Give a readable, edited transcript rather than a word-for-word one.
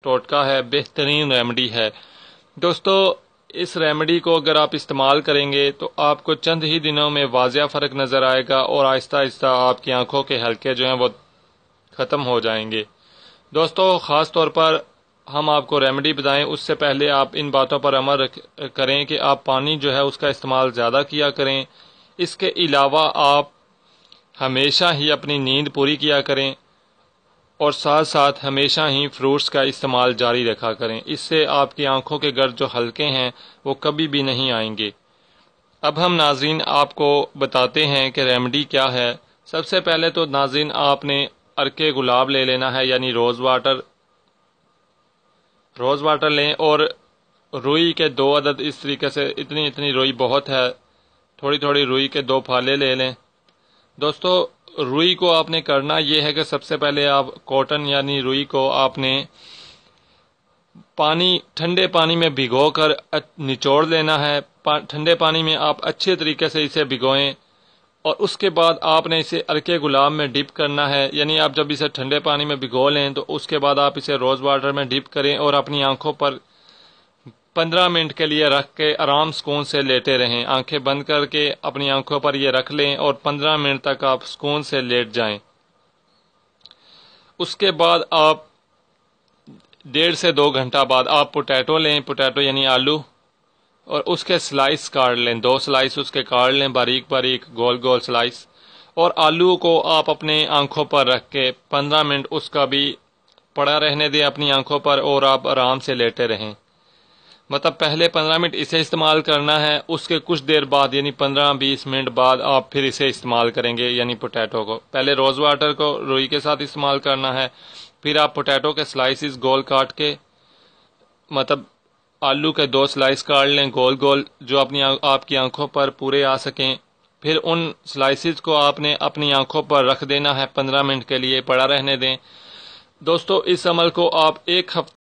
ٹوٹکا ہے، بہترین ریمیڈی ہے دوستو۔ اس ریمیڈی کو اگر آپ استعمال کریں گے تو آپ کو چند ہی دنوں میں واضح فرق نظر آئے گا اور آہستہ آہستہ آپ کی آنکھوں کے حلقے جو ہیں وہ ختم ہو جائیں گے۔ دوستو خاص طور پر ہم آپ کو ریمیڈی بتائیں اس سے پہلے آپ ان باتوں پر عمل کریں کہ آپ پانی جو ہے اس کا استعمال زیادہ کیا کریں۔ اس کے علاوہ آپ ہمیشہ ہی اپنی نیند پوری کیا کریں اور ساتھ ساتھ ہمیشہ ہی فروٹس کا استعمال جاری رکھا کریں۔ اس سے آپ کی آنکھوں کے گرد جو حلقے ہیں وہ کبھی بھی نہیں آئیں گے۔ اب ہم ناظرین آپ کو بتاتے ہیں کہ ریمیڈی کیا ہے۔ سب سے پہلے تو ناظرین آپ نے عرق گلاب لے لینا ہے، یعنی روز واٹر لیں اور روئی کے 2 عدد اس طریقے سے، اتنی روئی بہت ہے، تھوڑی تھوڑی روئی کے 2 پھالے لے لیں۔ دوستو روئی کو آپ نے کرنا یہ ہے کہ سب سے پہلے آپ کاٹن یعنی روئی کو آپ نے ٹھنڈے پانی میں بھگو کر نچوڑ لینا ہے۔ ٹھنڈے پانی میں آپ اچھے طریقے سے اسے بھگوئیں اور اس کے بعد آپ نے اسے عرق گلاب میں ڈپ کرنا ہے، یعنی آپ جب اسے ٹھنڈے پانی میں بھگو لیں تو اس کے بعد آپ اسے روز واٹر میں ڈپ کریں اور اپنی آنکھوں پر 15 منٹ کے لیے رکھ کے آرام سکون سے لیٹے رہیں۔ آنکھیں بند کر کے اپنی آنکھوں پر یہ رکھ لیں اور 15 منٹ تک آپ سکون سے لیٹ جائیں۔ اس کے بعد آپ 1.5 سے 2 گھنٹہ بعد آپ پوٹیٹو لیں، پوٹیٹو یعنی آلو، اور اس کے سلائس کاٹ لیں، 2 سلائس اس کے کاٹ لیں، باریک باریک گول گول سلائس، اور آلو کو آپ اپنے آنکھوں پر رکھ کے 15 منٹ اس کا بھی پڑا رہنے دیں اپنی آنکھوں پر اور آپ آرام سے لیٹے رہیں۔ مطلب پہلے 15 منٹ اسے استعمال کرنا ہے، اس کے کچھ دیر بعد یعنی 15-20 منٹ بعد آپ پھر اسے استعمال کریں گے، یعنی پوٹیٹو کو۔ پہلے روز واٹر کو روئی کے ساتھ استعمال کرنا ہے، پھر آپ پوٹیٹو کے سلائسز گول کاٹ کے، مطلب آلو کے 2 سلائس کاٹ لیں گول گول جو آپ کی آنکھوں پر پورے آ سکیں، پھر ان سلائسز کو آپ نے اپنی آنکھوں پر رکھ دینا ہے، 15 منٹ کے لیے پڑا رہنے دیں۔ دوستو اس عمل کو آپ 1 ہفتہ